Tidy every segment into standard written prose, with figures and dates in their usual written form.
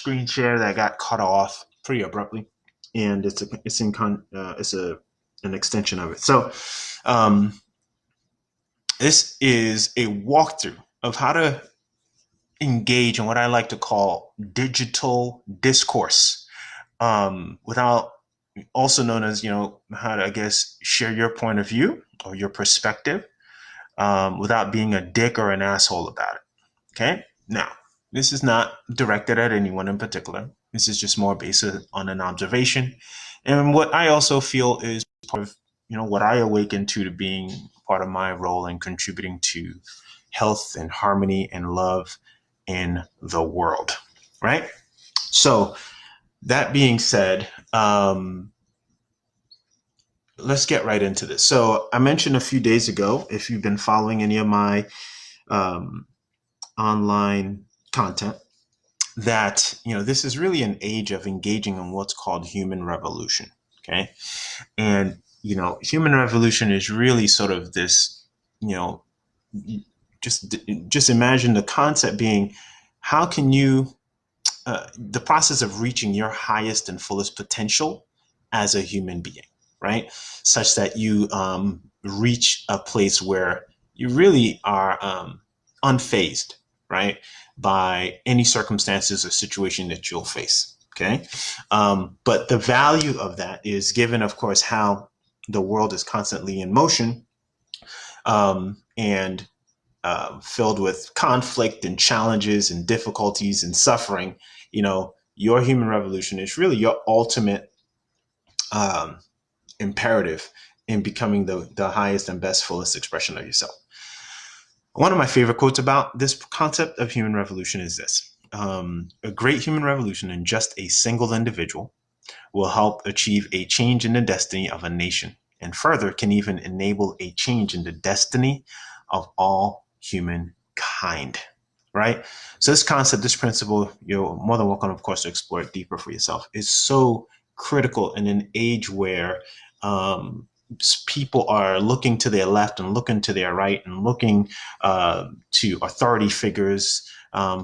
screen share that got cut off pretty abruptly, and it's an extension of it. So um, this is a walkthrough of how to engage in what I like to call digital discourse, without, also known as, how to, I guess, share your point of view or your perspective, without being a dick or an asshole about it. Okay. Now, this is not directed at anyone in particular. This is just more based on an observation. And what I also feel is part of, what I awaken to being part of my role in contributing to health and harmony and love in the world. Right. So that being said, let's get right into this. So I mentioned a few days ago, if you've been following any of my um, online content, that this is really an age of engaging in what's called human revolution. Okay. And human revolution is really sort of this, just imagine the concept being, how can you the process of reaching your highest and fullest potential as a human being, right? Such that you reach a place where you really are unfazed, right, by any circumstances or situation that you'll face. Okay. But the value of that is given, of course, how the world is constantly in motion, and filled with conflict and challenges and difficulties and suffering. Your human revolution is really your ultimate um, imperative in becoming the highest and best, fullest expression of yourself. One of my favorite quotes about this concept of human revolution is this: a great human revolution in just a single individual will help achieve a change in the destiny of a nation, and further can even enable a change in the destiny of all humankind. Right? So this concept, this principle, you're more than welcome, of course, to explore it deeper for yourself. Is so critical in an age where people are looking to their left and looking to their right and looking to authority figures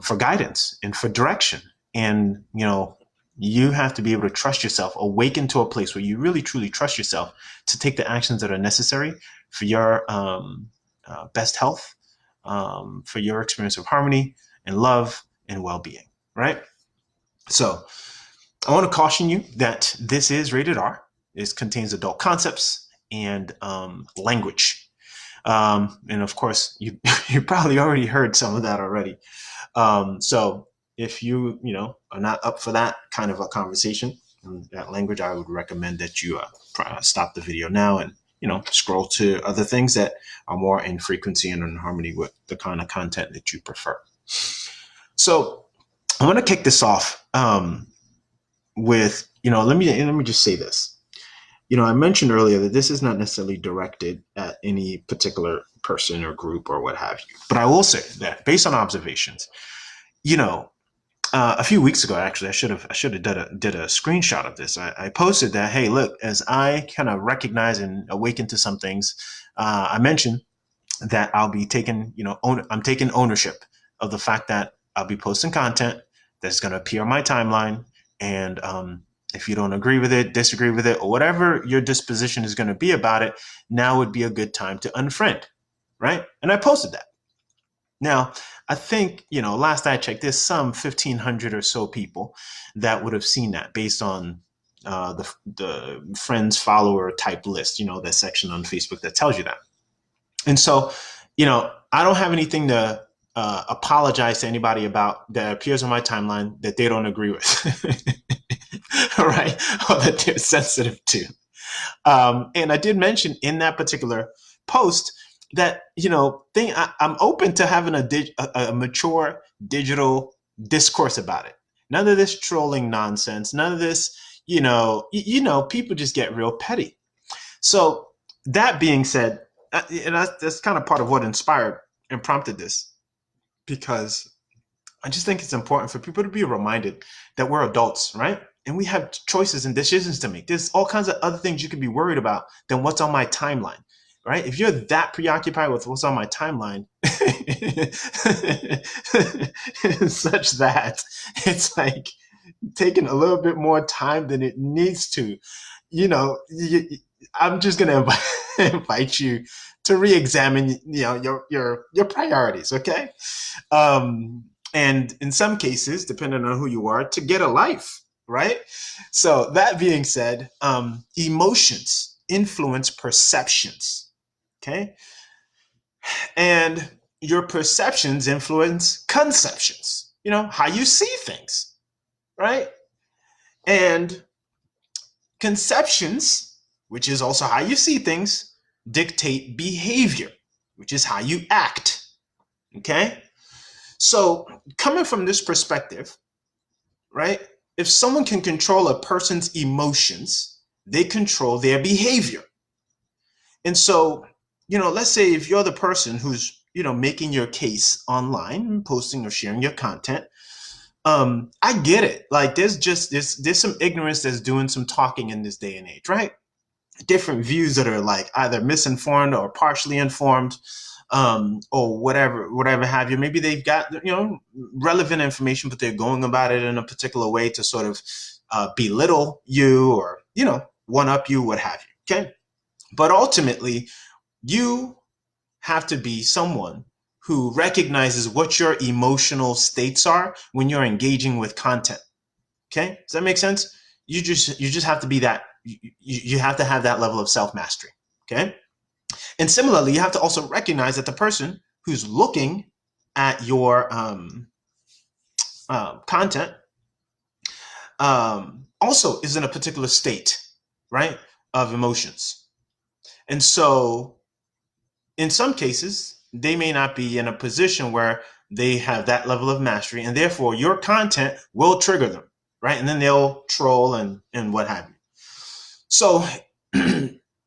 for guidance and for direction. And, you have to be able to trust yourself, awaken to a place where you really, truly trust yourself to take the actions that are necessary for your best health, for your experience of harmony and love and well-being, right? So I want to caution you that this is rated R. It contains adult concepts and language. And of course, you probably already heard some of that already. So if you are not up for that kind of a conversation in that language, I would recommend that you stop the video now and scroll to other things that are more in frequency and in harmony with the kind of content that you prefer. So I want to kick this off with, let me just say this. I mentioned earlier that this is not necessarily directed at any particular person or group or what have you. But I will say that based on observations, a few weeks ago, actually, I should have did a screenshot of this. I posted that, hey, look, as I kind of recognize and awaken to some things, I mentioned that I'll be taking, I'm taking ownership of the fact that I'll be posting content that's going to appear on my timeline. And if you don't agree with it, disagree with it, or whatever your disposition is going to be about it, now would be a good time to unfriend, right? And I posted that. Now, I think, last I checked, there's some 1,500 or so people that would have seen that based on the friends, follower type list, that section on Facebook that tells you that. And so, I don't have anything to apologize to anybody about that appears on my timeline that they don't agree with, right? Or that they're sensitive to. And I did mention in that particular post that, I'm open to having a mature digital discourse about it. None of this trolling nonsense. None of this, people just get real petty. So that being said, and that's kind of part of what inspired and prompted this, because I just think it's important for people to be reminded that we're adults, right? And we have choices and decisions to make. There's all kinds of other things you could be worried about than what's on my timeline, right? If you're that preoccupied with what's on my timeline, such that it's like, taking a little bit more time than it needs to, you know, I'm just going to invite you to re-examine, your priorities. Okay. And in some cases, depending on who you are, to get a life, right? So that being said, emotions influence perceptions. Okay. And your perceptions influence conceptions, how you see things, right? And conceptions, which is also how you see things, dictate behavior, which is how you act. Okay? So, coming from this perspective, right? If someone can control a person's emotions, they control their behavior. And so, let's say if you're the person who's, making your case online, posting or sharing your content, I get it. Like there's some ignorance that's doing some talking in this day and age, right? Different views that are like either misinformed or partially informed, or whatever have you. Maybe they've got relevant information, but they're going about it in a particular way to sort of belittle you or one up you, what have you. Okay, but ultimately, you have to be someone who recognizes what your emotional states are when you're engaging with content. Okay, does that make sense? You just have to be that. You have to have that level of self mastery. Okay, and similarly, you have to also recognize that the person who's looking at your content also is in a particular state, right, of emotions, and so in some cases, they may not be in a position where they have that level of mastery, and therefore your content will trigger them, right? And then they'll troll and what have you. So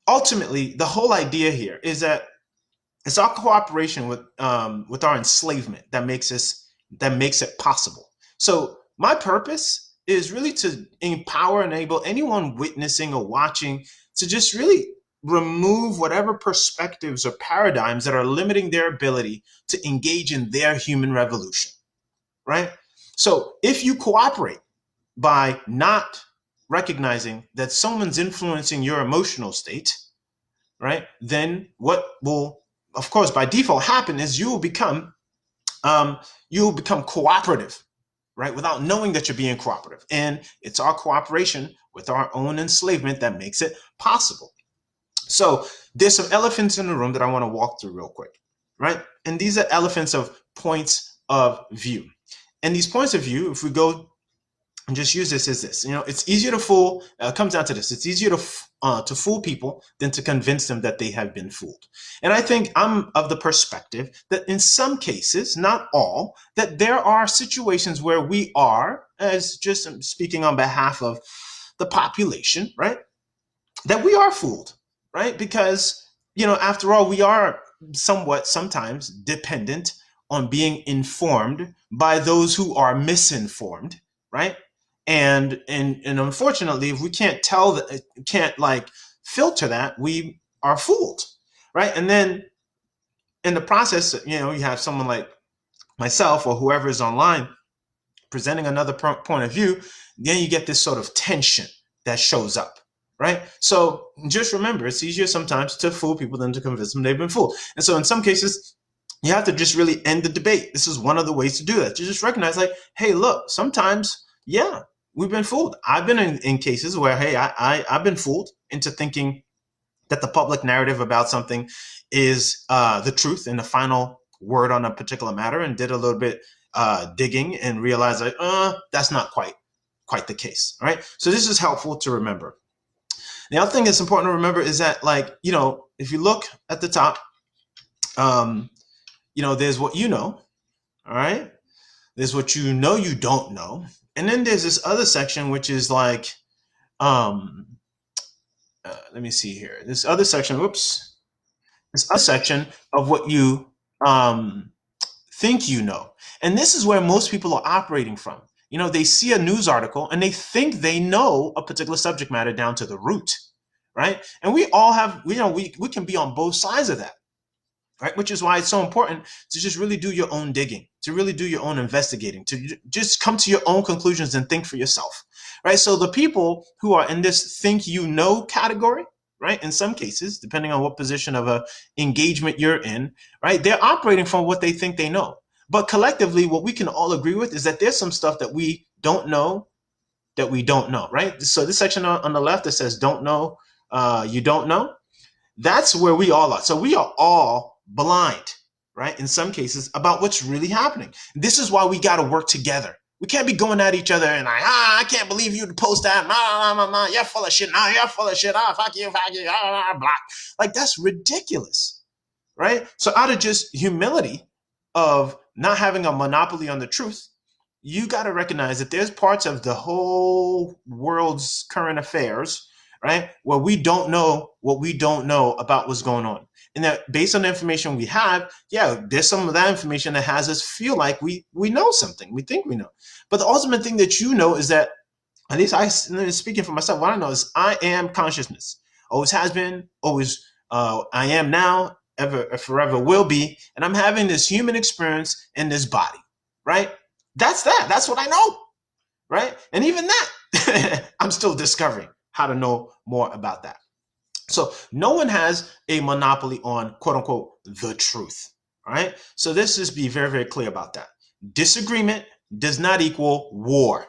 ultimately, the whole idea here is that it's our cooperation with our enslavement that makes it possible. So my purpose is really to empower, enable anyone witnessing or watching to just really remove whatever perspectives or paradigms that are limiting their ability to engage in their human revolution, right? So if you cooperate by not recognizing that someone's influencing your emotional state, right, then what will, of course, by default happen is you will become cooperative, right, without knowing that you're being cooperative. And it's our cooperation with our own enslavement that makes it possible. So there's some elephants in the room that I want to walk through real quick, right? And these are elephants of points of view. And these points of view, if we go and just use this as this, it's easier to fool. It comes down to this: it's easier to fool people than to convince them that they have been fooled. And I think I'm of the perspective that in some cases, not all, that there are situations where we are, as just speaking on behalf of the population, right, that we are fooled, right? Because, after all, we are somewhat sometimes dependent on being informed by those who are misinformed, right? And unfortunately, if we can't tell that, can't like filter that, we are fooled, right? And then in the process, you have someone like myself or whoever is online presenting another point of view, then you get this sort of tension that shows up, right? So just remember, it's easier sometimes to fool people than to convince them they've been fooled. And so in some cases, you have to just really end the debate. This is one of the ways to do that. You just recognize, like, hey, look, sometimes, yeah, we've been fooled. I've been in cases where, hey, I've been fooled into thinking that the public narrative about something is the truth and the final word on a particular matter, and did a little bit digging and realized like, that's not quite the case. All right. So this is helpful to remember. The other thing that's important to remember is that, like, if you look at the top, there's what you know. All right. There's what you know you don't know. And then there's this other section, which is like, let me see here. This other section, whoops, this other section of what you think you know. And this is where most people are operating from. They see a news article and they think they know a particular subject matter down to the root, right? And we all have, we can be on both sides of that, right? Which is why it's so important to just really do your own digging, to really do your own investigating, to just come to your own conclusions and think for yourself, right? So the people who are in this think you know category, right? In some cases, depending on what position of a engagement you're in, right? They're operating from what they think they know. But collectively, what we can all agree with is that there's some stuff that we don't know that we don't know, right? So this section on the left that says don't know, you don't know, that's where we all are. So we are all blind, right? In some cases about what's really happening. This is why we got to work together. We can't be going at each other and like, I can't believe you post that. You're full of shit. You're full of shit. Fuck you, block. Like, that's ridiculous, right? So out of just humility of not having a monopoly on the truth, you got to recognize that there's parts of the whole world's current affairs, right, where we don't know what we don't know about what's going on. And that based on the information we have, yeah, there's some of that information that has us feel like we know something, we think we know. But the ultimate thing that you know is that, at least I, speaking for myself, what I know is I am consciousness. Always has been, always I am now, ever, forever will be. And I'm having this human experience in this body, right? That's that. That's what I know, right? And even that, I'm still discovering how to know more about that. So no one has a monopoly on, quote unquote, the truth, right? So let's just be very, very clear about that. Disagreement does not equal war.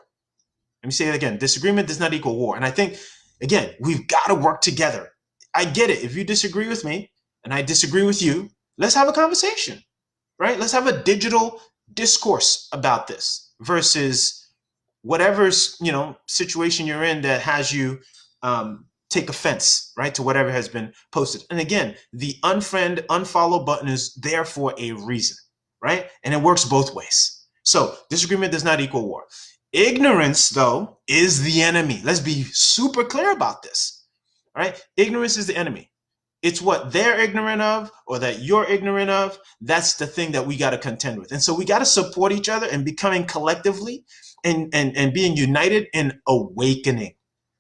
Let me say it again. Disagreement does not equal war. And I think, again, we've got to work together. I get it. If you disagree with me and I disagree with you, let's have a conversation, right? Let's have a digital discourse about this versus whatever's, situation you're in that has you take offense, right, to whatever has been posted. And again, the unfriend, unfollow button is there for a reason, right? And it works both ways. So disagreement does not equal war. Ignorance, though, is the enemy. Let's be super clear about this, right? Ignorance is the enemy. It's what they're ignorant of or that you're ignorant of. That's the thing that we got to contend with. And so we got to support each other and becoming collectively and being united in awakening,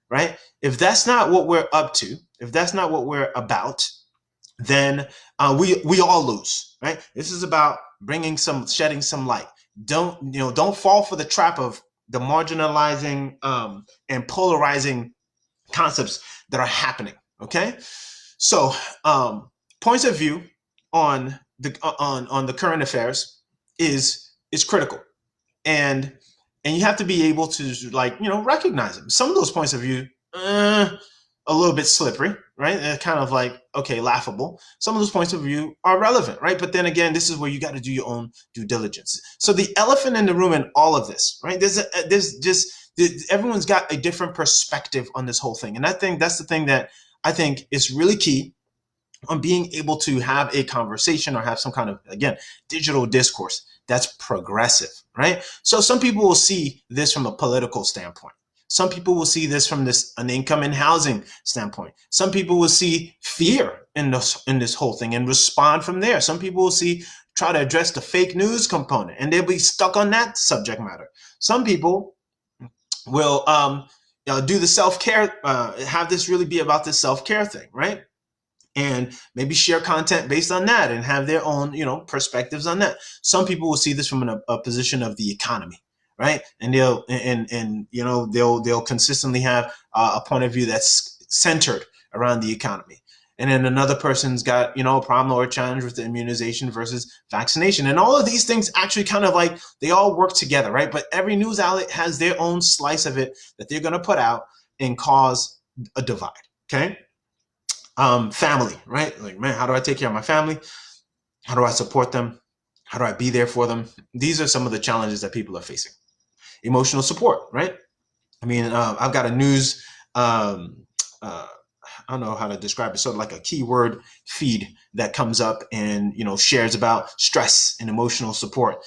right? If that's not what we're up to, if that's not what we're about, then we all lose, right? This is about shedding some light. Don't fall for the trap of the marginalizing and polarizing concepts that are happening. Okay, so points of view on the current affairs is critical, and you have to be able to recognize them. Some of those points of view a little bit slippery, right? They're kind of like, okay, laughable. Some of those points of view are relevant, right? But then again, this is where you got to do your own due diligence. So the elephant in the room in all of this, right? Everyone's got a different perspective on this whole thing. And that's the thing that I think is really key on being able to have a conversation or have some kind of, again, digital discourse that's progressive, right? So some people will see this from a political standpoint. Some people will see this from an income and housing standpoint. Some people will see fear in this whole thing and respond from there. Some people will try to address the fake news component and they'll be stuck on that subject matter. Some people will do the self-care, have this really be about this self-care thing, right? And maybe share content based on that and have their own, perspectives on that. Some people will see this from a position of the economy, right? And they'll consistently have a point of view that's centered around the economy. And then another person's got, a problem or a challenge with the immunization versus vaccination. And all of these things actually kind of like, they all work together, right? But every news outlet has their own slice of it that they're going to put out and cause a divide, okay? Family, right? Like, man, how do I take care of my family? How do I support them? How do I be there for them? These are some of the challenges that people are facing. Emotional support, right? I mean, I've got a news, I don't know how to describe it, sort of like a keyword feed that comes up and, shares about stress and emotional support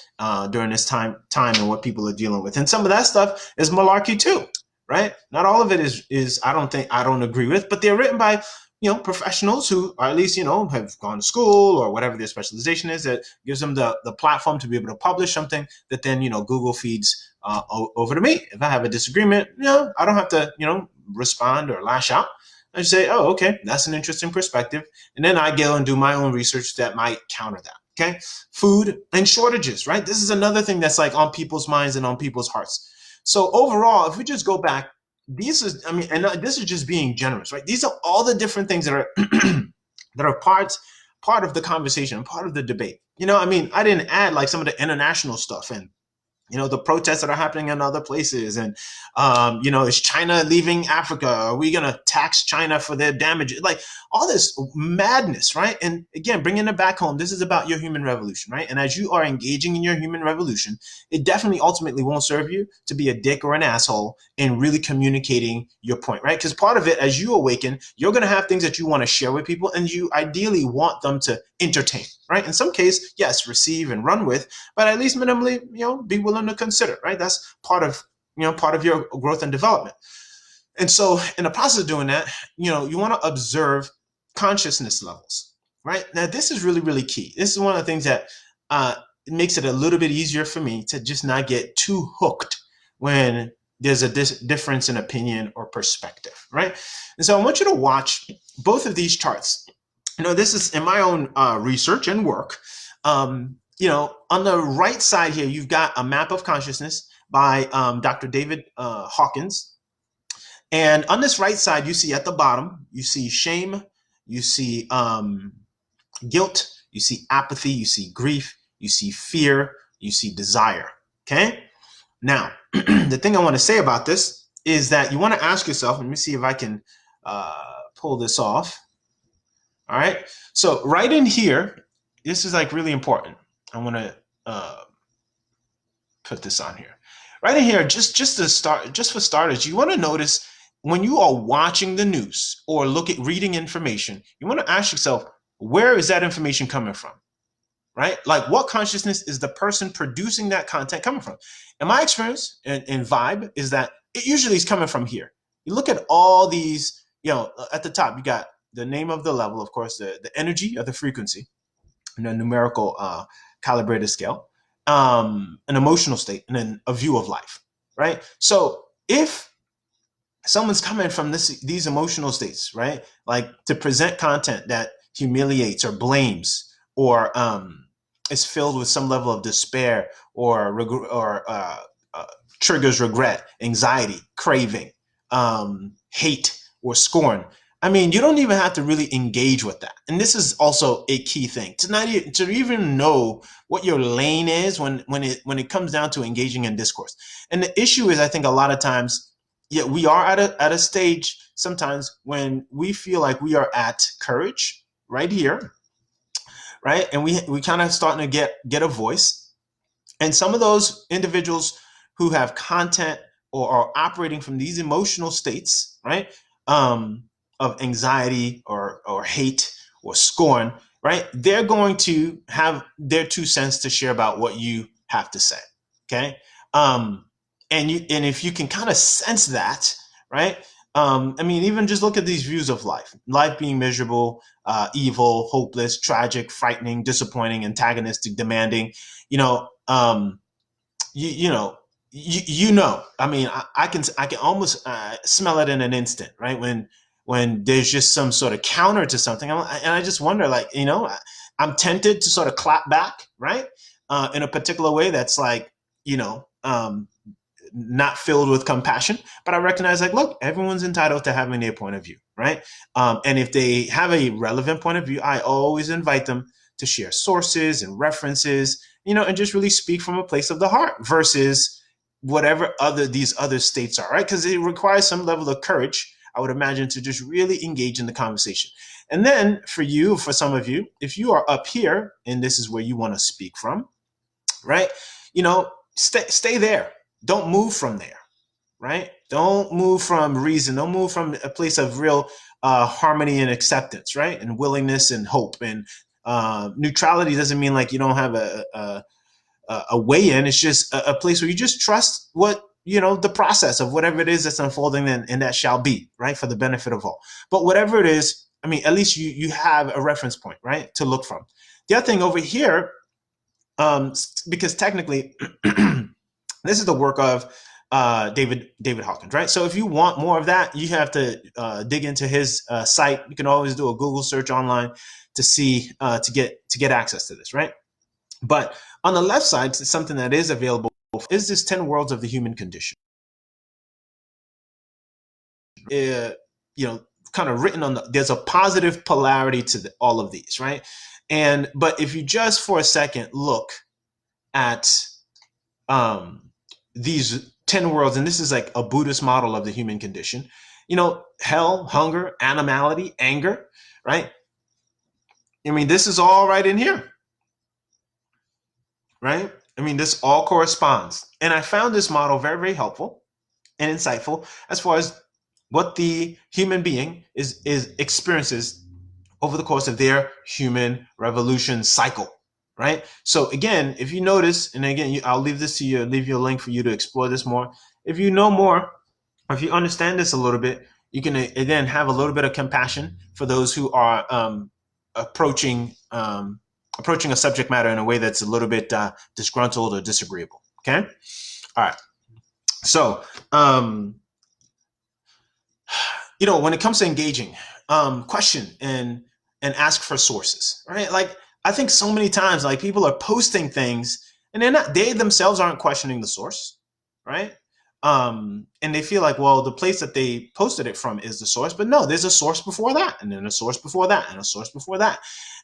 during this time and what people are dealing with. And some of that stuff is malarkey too, right? Not all of it is I don't agree with, but they're written by professionals who, or at least, have gone to school or whatever their specialization is, that gives them the platform to be able to publish something that then, Google feeds over to me. If I have a disagreement, I don't have to, respond or lash out. I say, oh, okay, that's an interesting perspective. And then I go and do my own research that might counter that. Okay. Food and shortages, right? This is another thing that's like on people's minds and on people's hearts. So overall, if we just go back, these is, I mean, and this is just being generous, right? These are all the different things that are that are part of the conversation, part of the debate. I mean, I didn't add like some of the international stuff and the protests that are happening in other places. And, is China leaving Africa? Are we going to tax China for their damage? Like all this madness, right? And again, bringing it back home, this is about your human revolution, right? And as you are engaging in your human revolution, it definitely ultimately won't serve you to be a dick or an asshole in really communicating your point, right? Because part of it, as you awaken, you're going to have things that you want to share with people and you ideally want them to entertain, right? In some case, yes, receive and run with, but at least minimally, be willing to consider, right? That's part of your growth and development. And so in the process of doing that, you want to observe consciousness levels, right? Now, this is really, really key. This is one of the things that it makes it a little bit easier for me to just not get too hooked when there's a difference in opinion or perspective, right? And so I want you to watch both of these charts. This is in my own research and work. On the right side here, you've got a map of consciousness by Dr. David Hawkins. And on this right side, you see at the bottom, you see shame, you see guilt, you see apathy, you see grief, you see fear, you see desire. Okay? Now, the thing I want to say about this is that you want to ask yourself, let me see if I can pull this off. All right. So right in here, this is like really important. I want to put this on here. Right in here, just to start, just for starters, you want to notice when you are watching the news or reading information, you want to ask yourself, where is that information coming from? Right? Like what consciousness is the person producing that content coming from? And my experience and vibe is that it usually is coming from here. You look at all these, at the top, you got the name of the level, of course, the energy of the frequency, and a numerical calibrated scale, an emotional state, and then a view of life, right? So if someone's coming from these emotional states, right, like to present content that humiliates or blames or is filled with some level of despair or triggers regret, anxiety, craving, hate, or scorn. I mean, you don't even have to really engage with that. And this is also a key thing to even know what your lane is when it comes down to engaging in discourse. And the issue is, I think a lot of times, we are at a stage sometimes when we feel like we are at courage right here, right? And we kind of starting to get a voice. And some of those individuals who have content or are operating from these emotional states, right, of anxiety or hate or scorn, right, they're going to have their 2 cents to share about what you have to say. Okay. And if you can kind of sense that, right? I mean, even just look at these views of life being miserable, evil, hopeless, tragic, frightening, disappointing, antagonistic, demanding, you know, um, you know, I mean, I can almost smell it in an instant, right? When there's just some sort of counter to something, and I just wonder, like, I'm tempted to sort of clap back, right, in a particular way that's like, not filled with compassion, but I recognize, like, look, everyone's entitled to having their point of view, right? And if they have a relevant point of view, I always invite them to share sources and references, and just really speak from a place of the heart versus whatever these other states are, right? Because it requires some level of courage, I would imagine, to just really engage in the conversation. And then for some of you, if you are up here and this is where you want to speak from, right? Stay there. Don't move from there, right? Don't move from reason. Don't move from a place of real harmony and acceptance, right? And willingness and hope. And neutrality doesn't mean like you don't have a way in. It's just a place where you just trust what, the process of whatever it is that's unfolding, and that shall be, right, for the benefit of all. But whatever it is, I mean, at least you have a reference point, right, to look from. The other thing over here, because technically, this is the work of David Hawkins, right? So if you want more of that, you have to dig into his site. You can always do a Google search online to see to get access to this, right? But on the left side, something that is available is this 10 worlds of the human condition. You know, kind of written on there's a positive polarity to all of these, right? But if you just for a second look at um, these 10 worlds, and this is like a Buddhist model of the human condition, you know, hell, hunger, animality, anger, right? I mean, this is all right in here, right? I mean, this all corresponds. And I found this model very, very helpful and insightful as far as what the human being is experiences over the course of their human revolution cycle, right? So again, if you notice, and again, I'll leave this to you, leave you a link for you to explore this more. If you know more, or if you understand this a little bit, you can again have a little bit of compassion for those who are approaching a subject matter in a way that's a little bit disgruntled or disagreeable. Okay, all right. So you know, when it comes to engaging, question and ask for sources, right? Like I think so many times, like people are posting things and they themselves aren't questioning the source, right? And they feel like, well, the place that they posted it from is the source, but no, there's a source before that, and then a source before that, and a source before that.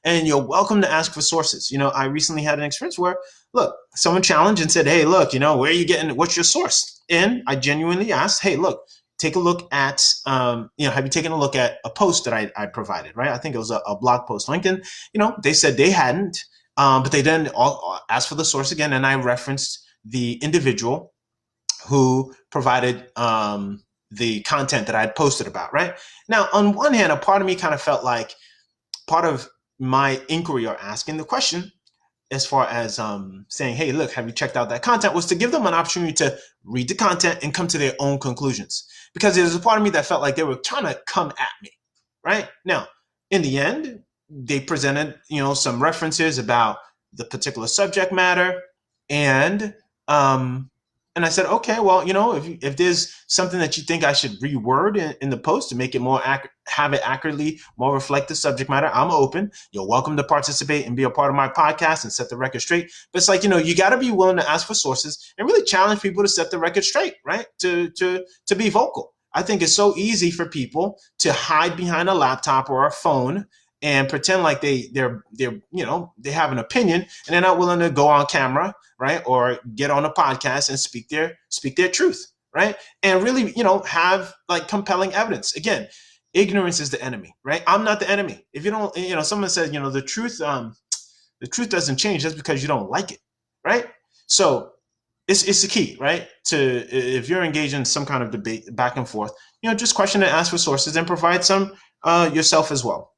And you're welcome to ask for sources. You know, I recently had an experience where, look, someone challenged and said, hey, look, you know, where are you getting, what's your source? And I genuinely asked, hey, look, take a look at, you know, have you taken a look at a post that I provided, right? I think it was a blog post link. And, you know, they said they hadn't, but they then asked for the source again. And I referenced the individual who provided the content that I had posted about, right? Now, on one hand, a part of me kind of felt like part of my inquiry or asking the question as far as saying, hey, look, have you checked out that content, was to give them an opportunity to read the content and come to their own conclusions. Because there's a part of me that felt like they were trying to come at me, right? Now, in the end, they presented, you know, some references about the particular subject matter, and and I said, okay, well, you know, if there's something that you think I should reword in the post to make it more have it accurately, more reflect the subject matter, I'm open. You're welcome to participate and be a part of my podcast and set the record straight. But it's like, you know, you got to be willing to ask for sources and really challenge people to set the record straight, right? To be vocal. I think it's so easy for people to hide behind a laptop or a phone and pretend like they're you know, they have an opinion and they're not willing to go on camera, right, or get on a podcast and speak their truth, right, and really, you know, have like compelling evidence. Again, ignorance is the enemy, right? I'm not the enemy. If you don't, you know, someone said, you know, the truth doesn't change just because you don't like it, right? So it's the key, right? To if you're engaged in some kind of debate back and forth, you know, just question and ask for sources and provide some yourself as well.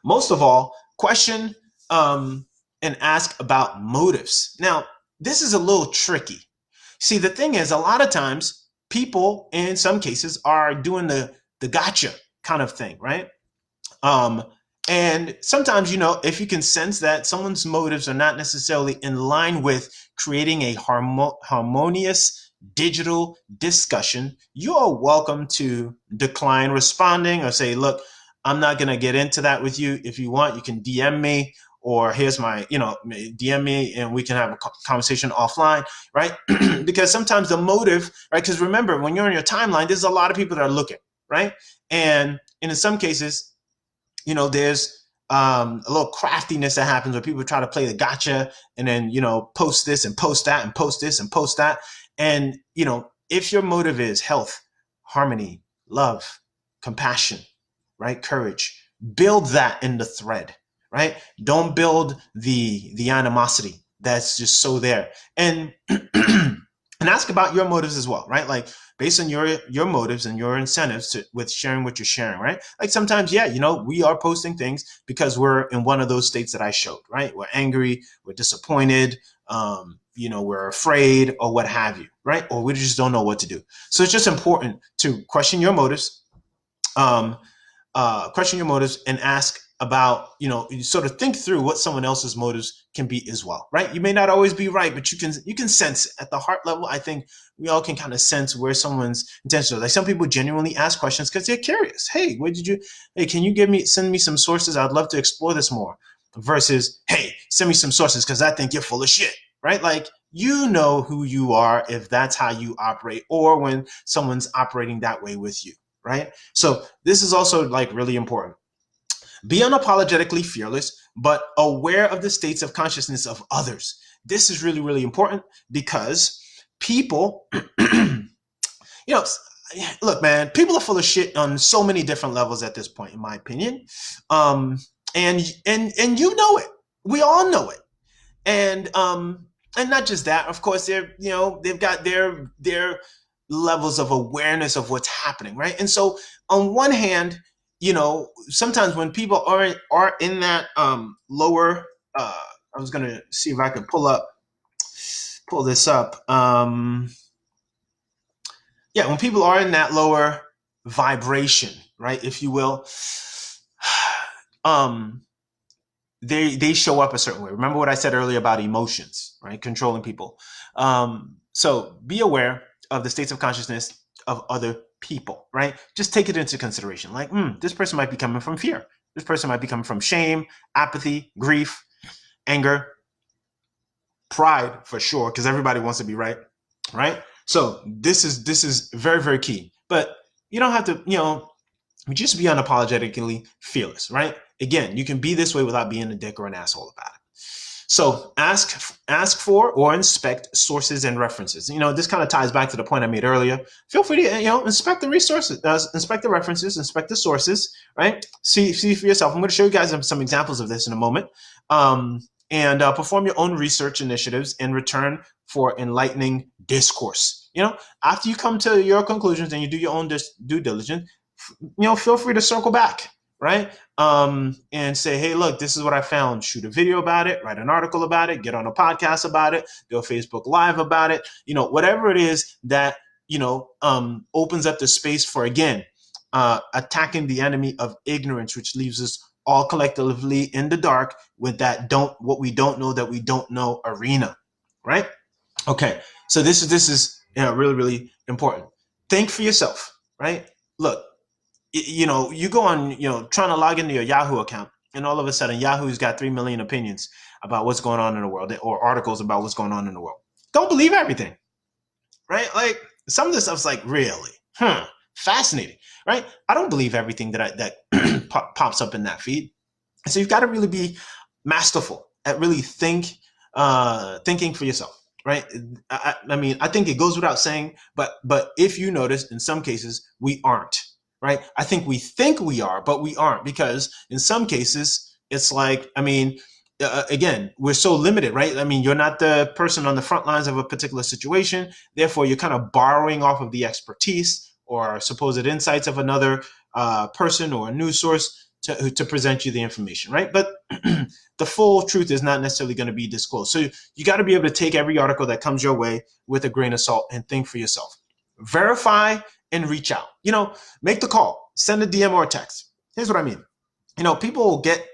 Most of all, question and ask about motives. Now, this is a little tricky. See, the thing is, a lot of times people, in some cases, are doing the gotcha kind of thing, right? Um, and sometimes, you know, if you can sense that someone's motives are not necessarily in line with creating a harmonious digital discussion, you are welcome to decline responding or say, look, I'm not going to get into that with you. If you want, you can DM me, or here's my, you know, DM me and we can have a conversation offline, right? Because sometimes the motive, right? Because remember, when you're on your timeline, there's a lot of people that are looking, right? And in some cases, you know, there's a little craftiness that happens where people try to play the gotcha and then, you know, post this and post that and post this and post that. And, you know, if your motive is health, harmony, love, compassion, right, courage, build that in the thread, right? Don't build the animosity that's just so there. And and ask about your motives as well, right? Like based on your motives and your incentives with sharing what you're sharing, right? Like sometimes, yeah, you know, we are posting things because we're in one of those states that I showed, right? We're angry, we're disappointed, you know, we're afraid or what have you, right? Or we just don't know what to do. So it's just important to question your motives, and ask about, you sort of think through what someone else's motives can be as well, right? You may not always be right, but you can sense it. At the heart level. I think we all can kind of sense where someone's intentions are. Like some people genuinely ask questions because they're curious. Hey, hey, can you send me some sources? I'd love to explore this more. Versus, hey, send me some sources because I think you're full of shit, right? Like, you know who you are if that's how you operate, or when someone's operating that way with you, right? So this is also like really important. Be unapologetically fearless, but aware of the states of consciousness of others. This is really, really important because people, you know, look, man, people are full of shit on so many different levels at this point, in my opinion. Um, and you know it. We all know it. And not just that, of course, they've got their levels of awareness of what's happening, right? And so on one hand, sometimes when people are in that lower, I was gonna see if I could pull this up. Yeah, when people are in that lower vibration, right, if you will, um, they show up a certain way. Remember what I said earlier about emotions, right? Controlling people. So be aware of the states of consciousness of other people, right? Just take it into consideration. Like, this person might be coming from fear. This person might be coming from shame, apathy, grief, anger, pride, for sure, because everybody wants to be right, right? So this is very, very key. But you don't have to, just be unapologetically fearless, right? Again, you can be this way without being a dick or an asshole about it. So ask for or inspect sources and references. This kind of ties back to the point I made earlier. Feel free to inspect the resources, inspect the references, inspect the sources, right? See for yourself. I'm going to show you guys some examples of this in a moment. And perform your own research initiatives in return for enlightening discourse. After you come to your conclusions and you do your own due diligence, feel free to circle back, right? And say, hey, look, this is what I found. Shoot a video about it, write an article about it, get on a podcast about it, do a Facebook Live about it, whatever it is that, opens up the space for, again, attacking the enemy of ignorance, which leaves us all collectively in the dark with what we don't know that we don't know arena, right? Okay, so this is really, really important. Think for yourself, right? Look, you go on, trying to log into your Yahoo account, and all of a sudden Yahoo's got 3 million opinions about what's going on in the world, or articles about what's going on in the world. Don't believe everything, right? Like, some of this stuff's like, really, fascinating, right? I don't believe everything that pops up in that feed. So you've got to really be masterful at really thinking for yourself, right? I mean, I think it goes without saying, but if you notice, in some cases we aren't, right? I think we are, but we aren't, because in some cases it's like, I mean, again, we're so limited, right? I mean, you're not the person on the front lines of a particular situation. Therefore, you're kind of borrowing off of the expertise or supposed insights of another person or a news source to present you the information, right? But the full truth is not necessarily going to be disclosed. So you got to be able to take every article that comes your way with a grain of salt and think for yourself. Verify and reach out. Make the call, send a DM or a text. Here's what I mean. People will get,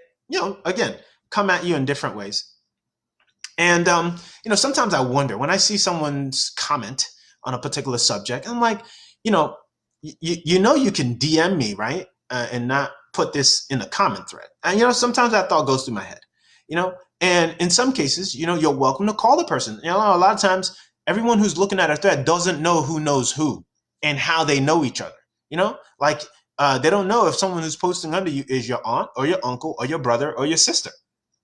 again, come at you in different ways. And, sometimes I wonder when I see someone's comment on a particular subject, I'm like, you can DM me, right? And not put this in a comment thread. And, sometimes that thought goes through my head, and in some cases, you're welcome to call the person. A lot of times everyone who's looking at a thread doesn't know who knows who and how they know each other, like they don't know if someone who's posting under you is your aunt or your uncle or your brother or your sister,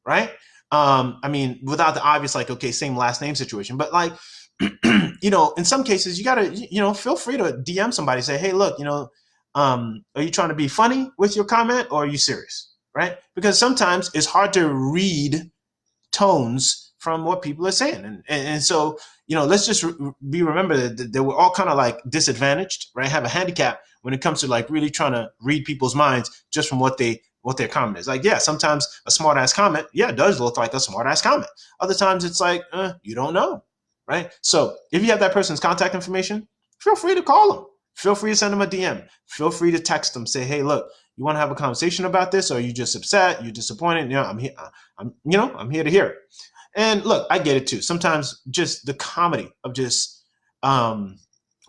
right? I mean, without the obvious, like, okay, same last name situation, but like, in some cases you gotta, feel free to DM somebody, say, hey, look, are you trying to be funny with your comment, or are you serious, right? Because sometimes it's hard to read tones from what people are saying. And so, let's just remember that we're all kind of like disadvantaged, right? Have a handicap when it comes to like really trying to read people's minds just from what their comment is. Like, yeah, sometimes a smart ass comment, yeah, it does look like a smart ass comment. Other times it's like, you don't know, right? So if you have that person's contact information, feel free to call them. Feel free to send them a DM. Feel free to text them. Say, hey, look, You want to have a conversation about this, or are you just upset? You're disappointed? I'm here. I'm here to hear it. And look, I get it too. Sometimes just the comedy of just um,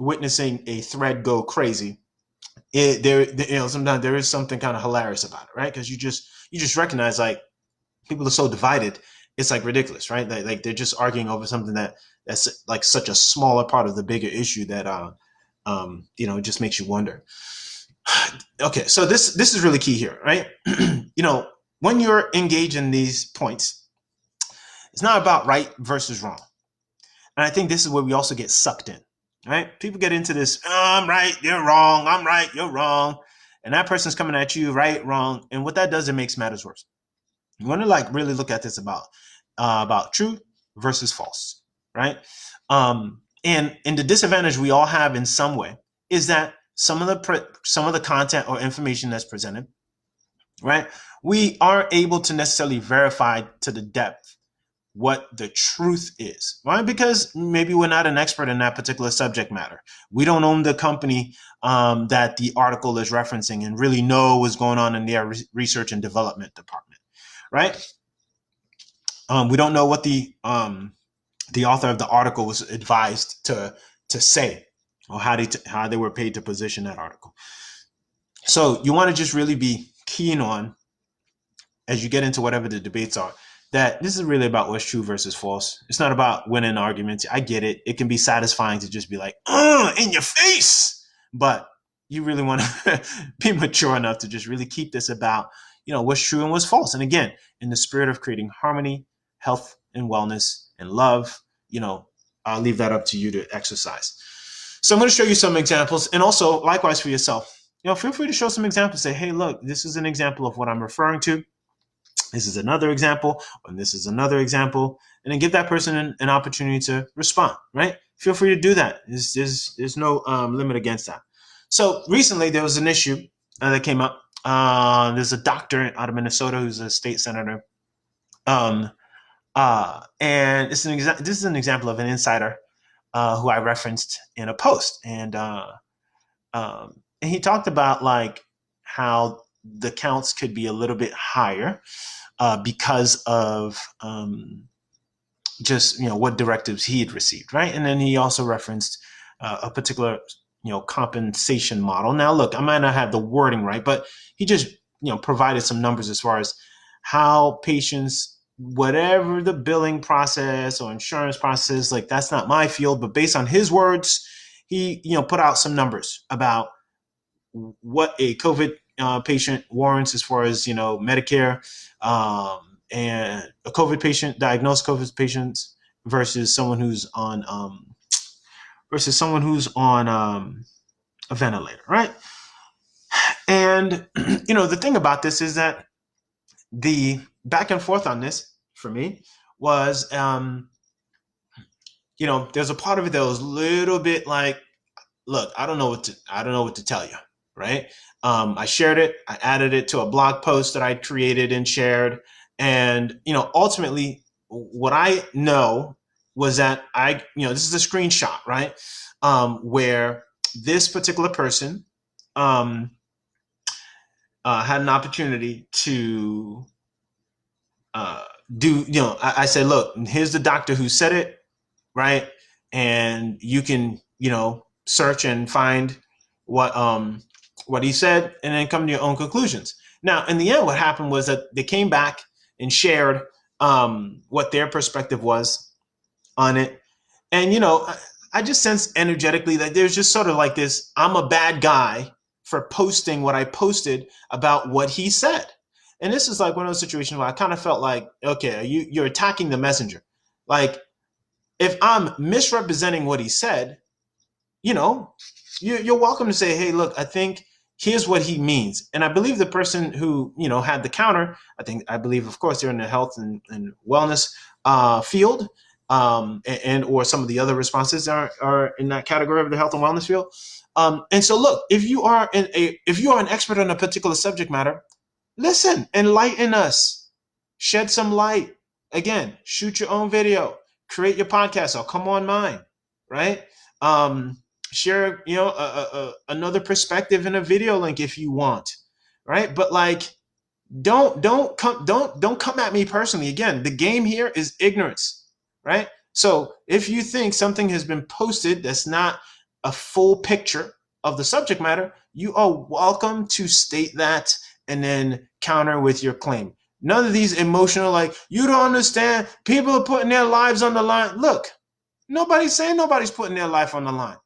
witnessing a thread go crazy. Sometimes there is something kind of hilarious about it, right? Because you just recognize like people are so divided, it's like ridiculous, right? Like they're just arguing over something that's like such a smaller part of the bigger issue that it just makes you wonder. Okay, so this is really key here, right? When you're engaged in these points, it's not about right versus wrong. And I think this is where we also get sucked in, right? People get into this, oh, I'm right, you're wrong, I'm right, you're wrong. And that person's coming at you, right, wrong. And what that does, it makes matters worse. You want to like really look at this about truth versus false, right? And the disadvantage we all have in some way is that some of the content or information that's presented, right, we aren't able to necessarily verify to the depth what the truth is, right? Because maybe we're not an expert in that particular subject matter. We don't own the company that the article is referencing and really know what's going on in their research and development department, right? We don't know what the author of the article was advised to say, or how they were paid to position that article. So you want to just really be keen on, as you get into whatever the debates are, that this is really about what's true versus false. It's not about winning arguments. I get it. It can be satisfying to just be like, in your face. But you really want to be mature enough to just really keep this about, what's true and what's false. And again, in the spirit of creating harmony, health and wellness and love, I'll leave that up to you to exercise. So I'm going to show you some examples, and also likewise for yourself, feel free to show some examples. Say, hey, look, this is an example of what I'm referring to. This is another example, and this is another example, and then give that person an opportunity to respond, right? Feel free to do that. There's no limit against that. So recently there was an issue that came up. There's a doctor out of Minnesota who's a state senator. And this is an example of an insider who I referenced in a post. And he talked about like how the counts could be a little bit higher because of just what directives he had received, right? And then he also referenced a particular compensation model. Now, look, I might not have the wording right, but he just provided some numbers as far as how patients, whatever the billing process or insurance process, like that's not my field, but based on his words, he put out some numbers about what a COVID patient warrants as far as Medicare, and a COVID patient, diagnosed COVID patients versus someone who's on a ventilator, right? And the thing about this is that the back and forth on this for me was there's a part of it that was a little bit like, look, I don't know what to tell you, right? I shared it, I added it to a blog post that I created and shared, and ultimately, what I know was that this is a screenshot, right? Where this particular person had an opportunity to do, I said, look, here's the doctor who said it, right? And you can, search and find what he said, and then come to your own conclusions. Now, in the end, what happened was that they came back and shared what their perspective was on it. And, I just sense energetically that there's just sort of like this, I'm a bad guy for posting what I posted about what he said. And this is like one of those situations where I kind of felt like, okay, you're attacking the messenger. Like, if I'm misrepresenting what he said, you're welcome to say, hey, look, I think here's what he means. And I believe the person who, had the counter, I believe, of course, they're in the health and wellness field, and or some of the other responses are in that category of the health and wellness field. And so, look, if you are an expert on a particular subject matter, listen, enlighten us, shed some light. Again, shoot your own video, create your podcast, or come on mine, right? Share, another perspective in a video link if you want, right? But like, don't come at me personally. Again, the game here is ignorance, right? So if you think something has been posted that's not a full picture of the subject matter, you are welcome to state that and then counter with your claim. None of these emotional, like, you don't understand, people are putting their lives on the line. Look, nobody's saying nobody's putting their life on the line.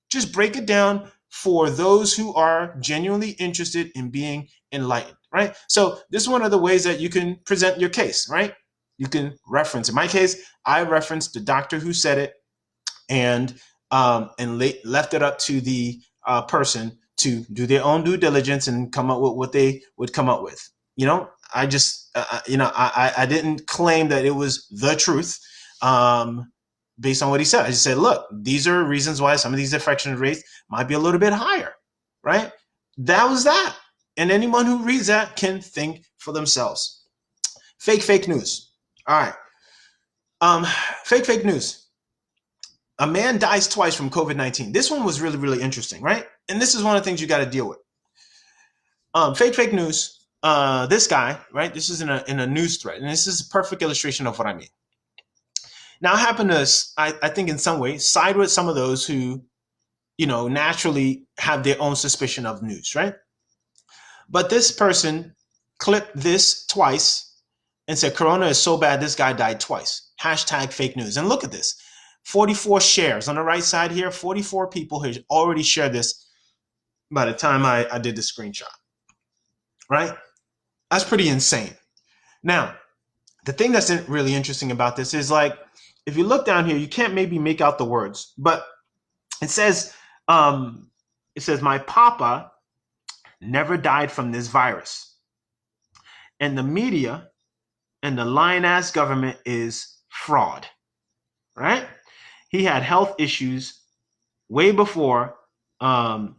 Just break it down for those who are genuinely interested in being enlightened, right? So this is one of the ways that you can present your case, right? You can reference. In my case, I referenced the doctor who said it, and left it up to the person to do their own due diligence and come up with what they would come up with. I just I didn't claim that it was the truth. Based on what he said, I just said, look, these are reasons why some of these infection rates might be a little bit higher, right? That was that. And anyone who reads that can think for themselves. Fake news. All right. Fake news. A man dies twice from COVID-19. This one was really, really interesting, right? And this is one of the things you got to deal with. Fake news. This guy, right? This is in a news thread, and this is a perfect illustration of what I mean. Now, I happen to, I think, in some way, side with some of those who, naturally have their own suspicion of news, right? But this person clipped this twice and said, Corona is so bad, this guy died twice. Hashtag fake news. And look at this. 44 shares on the right side here. 44 people have already shared this by the time I did the screenshot, right? That's pretty insane. Now, the thing that's really interesting about this is, like, if you look down here, you can't maybe make out the words, but it says, my papa never died from this virus. And the media and the lying ass government is fraud, right? He had health issues way before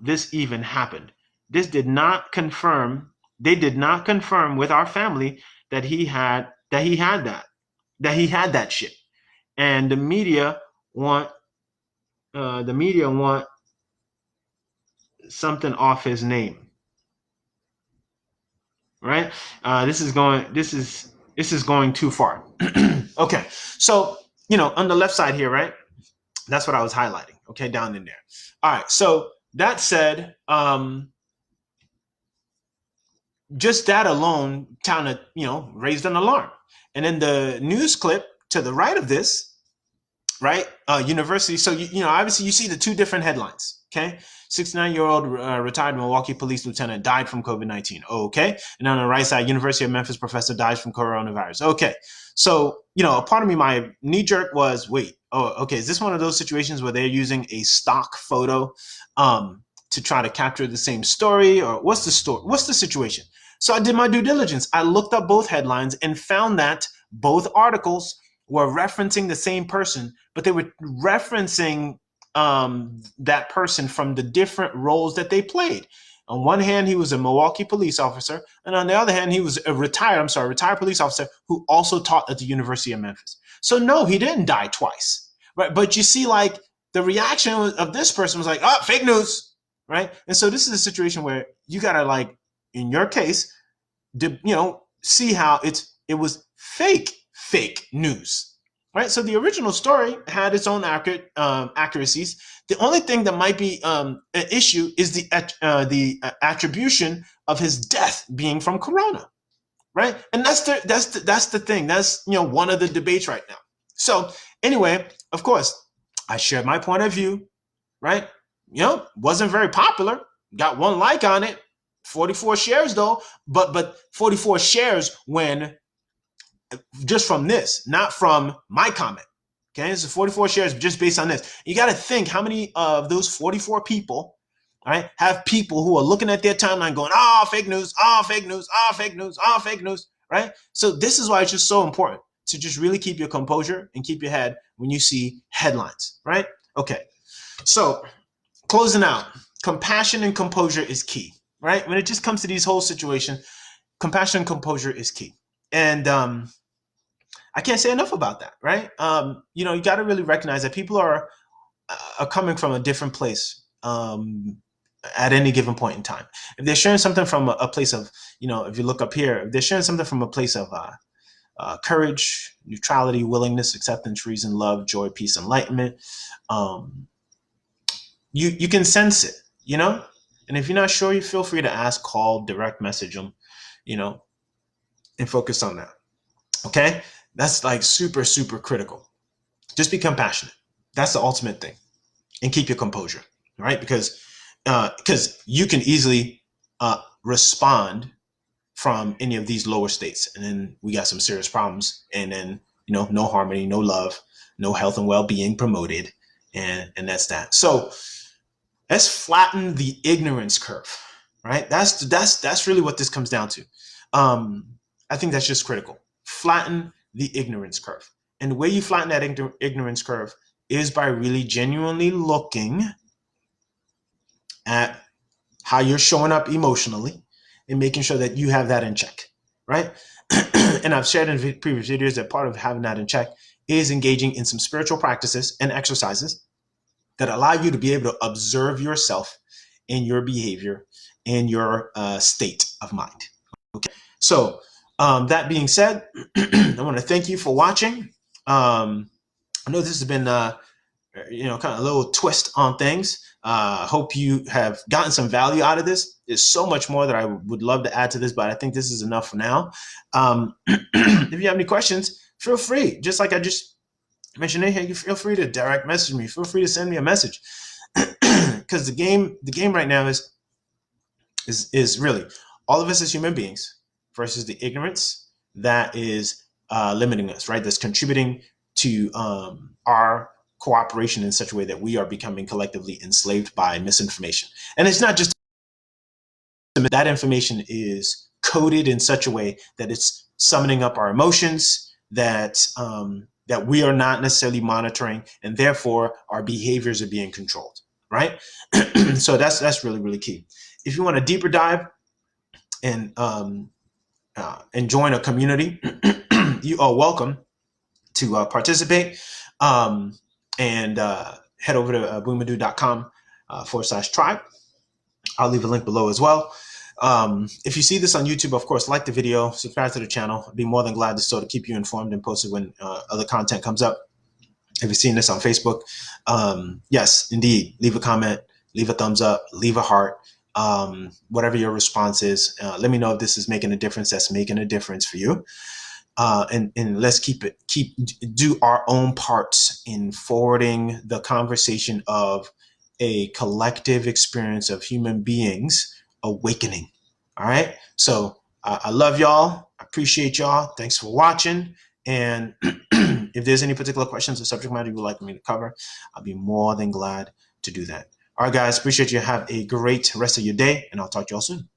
this even happened. This did not confirm. They did not confirm with our family that he had that shit. And the media want something off his name, right? This is going too far. Okay, so on the left side here, right? That's what I was highlighting. Okay, down in there. All right. So that said, just that alone kind of raised an alarm. And then the news clip to the right of this, right? University. So obviously you see the two different headlines. Okay, 69-year-old retired Milwaukee police lieutenant died from COVID-19. Okay, and on the right side, University of Memphis professor dies from coronavirus. Okay, so a part of me, my knee jerk was, wait, okay, is this one of those situations where they're using a stock photo to try to capture the same story, or what's the story? What's the situation? So I did my due diligence. I looked up both headlines and found that both articles were referencing the same person, but they were referencing that person from the different roles that they played. On one hand, he was a Milwaukee police officer, and on the other hand, he was a retired police officer who also taught at the University of Memphis. So no, he didn't die twice, right? But you see, like, the reaction of this person was like, oh, fake news, right? And so this is a situation where you gotta, like, in your case, see how it was fake news, right? So the original story had its own accuracies. The only thing that might be an issue is the attribution of his death being from corona, right? And that's the thing. That's one of the debates right now. So anyway, of course, I shared my point of view, right? Wasn't very popular. Got one like on it. 44 shares though, but 44 shares when just from this, not from my comment. Okay, this is 44 shares just based on this. You got to think how many of those 44 people, all right, have people who are looking at their timeline going, oh, fake news, oh, fake news, oh, fake news, oh, fake news, right? So this is why it's just so important to just really keep your composure and keep your head when you see headlines, right? Okay, so closing out, compassion and composure is key, right? When it just comes to these whole situations, compassion and composure is key. And I can't say enough about that, right? You got to really recognize that people are coming from a different place at any given point in time. If they're sharing something from a place of, you know, if you look up here, if they're sharing something from a place of courage, neutrality, willingness, acceptance, reason, love, joy, peace, enlightenment, um, you can sense it, you know. And if you're not sure, you feel free to ask, call, direct message them, you know, and focus on that. Okay, that's like super super critical. Just become passionate. That's the ultimate thing, and keep your composure, right? Because you can easily respond from any of these lower states, and then we got some serious problems, and then, you know, no harmony, no love, no health and well-being promoted, and that's that. So let's flatten the ignorance curve, right? That's really what this comes down to. um I think that's just critical. Flatten the ignorance curve, and the way you flatten that ignorance curve is by really genuinely looking at how you're showing up emotionally and making sure that you have that in check, right? And I've shared in previous videos that part of having that in check is engaging in some spiritual practices and exercises that allow you to be able to observe yourself and your behavior and your state of mind. Okay. So that being said, I want to thank you for watching. I know this has been you know, kind of a little twist on things. Hope you have gotten some value out of this. There's so much more that I would love to add to this, but I think this is enough for now. If you have any questions, feel free. Just like I just mentioned, hey, you feel free to direct message me. Feel free to send me a message, because the game right now is really all of us as human beings versus the ignorance that is limiting us, right? That's contributing to our cooperation in such a way that we are becoming collectively enslaved by misinformation. And it's not just that information is coded in such a way that it's summoning up our emotions, that we are not necessarily monitoring, and therefore our behaviors are being controlled, right? So that's really really key. If you want a deeper dive and join a community, you are welcome to participate, and head over to boomadoo.com /tribe. I'll leave a link below as well. If you see this on YouTube, of course, like the video, subscribe to the channel. I'd be more than glad to sort of keep you informed and posted when other content comes up. If you're seeing this on Facebook, yes, indeed, leave a comment, leave a thumbs up, leave a heart, whatever your response is. Let me know if this is making a difference. That's making a difference for you. And let's do our own parts in forwarding the conversation of a collective experience of human beings awakening. All right. So I love y'all. I appreciate y'all. Thanks for watching. And if there's any particular questions or subject matter you would like me to cover, I'll be more than glad to do that. All right, guys. Appreciate you. Have a great rest of your day, and I'll talk to y'all soon.